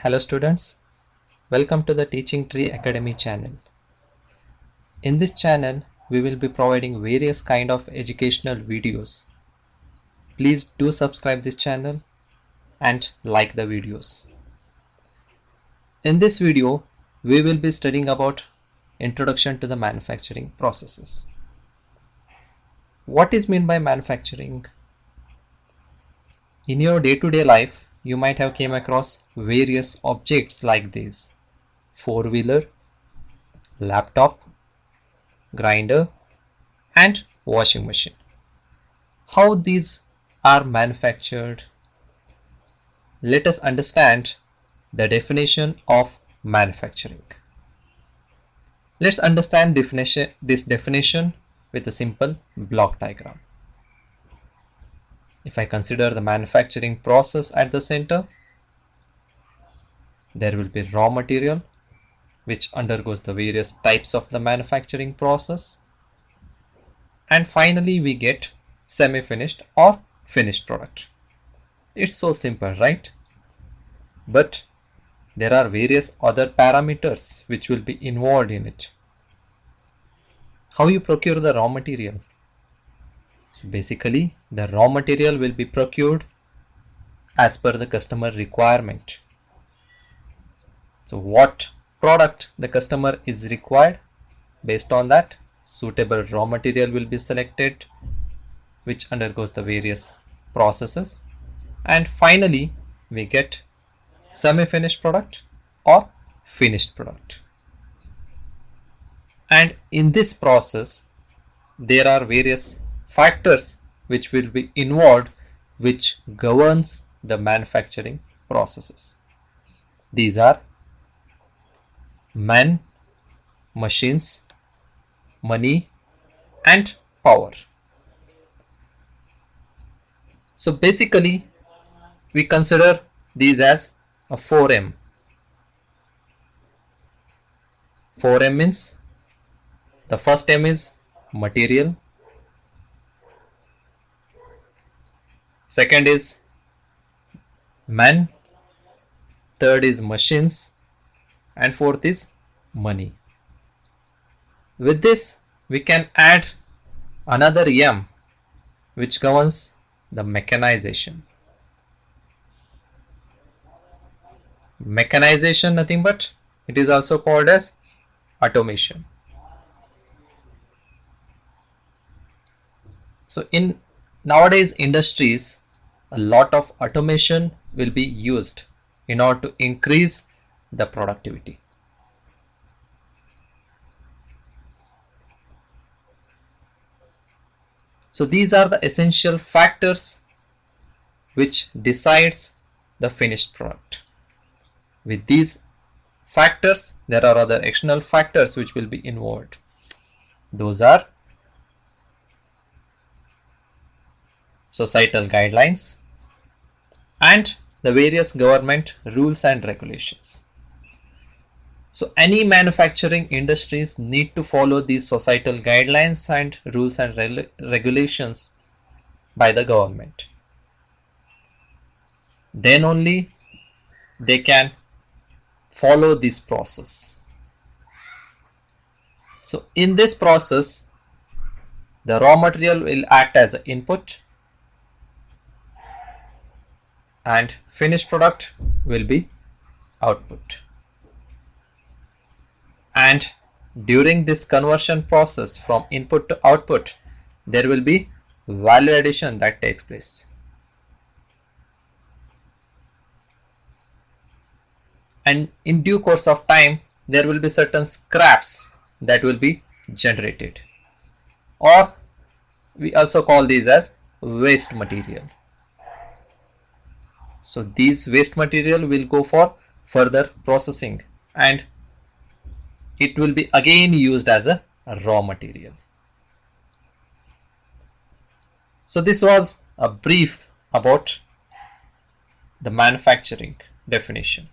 Hello students, welcome to the Teaching Tree Academy channel. In this channel, we will be providing various kind of educational videos. Please do subscribe this channel and like the videos. In this video, we will be studying about introduction to the manufacturing processes. What is meant by manufacturing? In your day-to-day life, you might have came across various objects like these: four-wheeler, laptop, grinder, and washing machine. How these are manufactured? Let us understand the definition of manufacturing. Let's understand this definition with a simple block diagram. If I consider the manufacturing process at the center, there will be raw material which undergoes the various types of the manufacturing process, and finally we get semi-finished or finished product. It's so simple, right? But there are various other parameters which will be involved in it. How you procure the raw material? So basically, the raw material will be procured as per the customer requirement. So what product the customer is required, based on that, suitable raw material will be selected, which undergoes the various processes, and finally we get semi-finished product or finished product. And in this process, there are various factors which will be involved, which governs the manufacturing processes. These are man, machines, money, and power. So basically, we consider these as a 4M. 4M means the first M is material, second is man, third is machines, and fourth is money. With this, we can add another M which governs the mechanization. Mechanization, nothing but it is also called as automation. So in nowadays industries, a lot of automation will be used in order to increase the productivity. So these are the essential factors which decides the finished product. With these factors, there are other external factors which will be involved. Those are societal guidelines and the various government rules and regulations. So any manufacturing industries need to follow these societal guidelines and rules and regulations by the government. Then only they can follow this process. So in this process, the raw material will act as an input and finished product will be output. And during this conversion process from input to output, there will be value addition that takes place. And in due course of time, there will be certain scraps that will be generated, or we also call these as waste material. So these waste material will go for further processing and it will be again used as a raw material. So this was a brief about the manufacturing definition.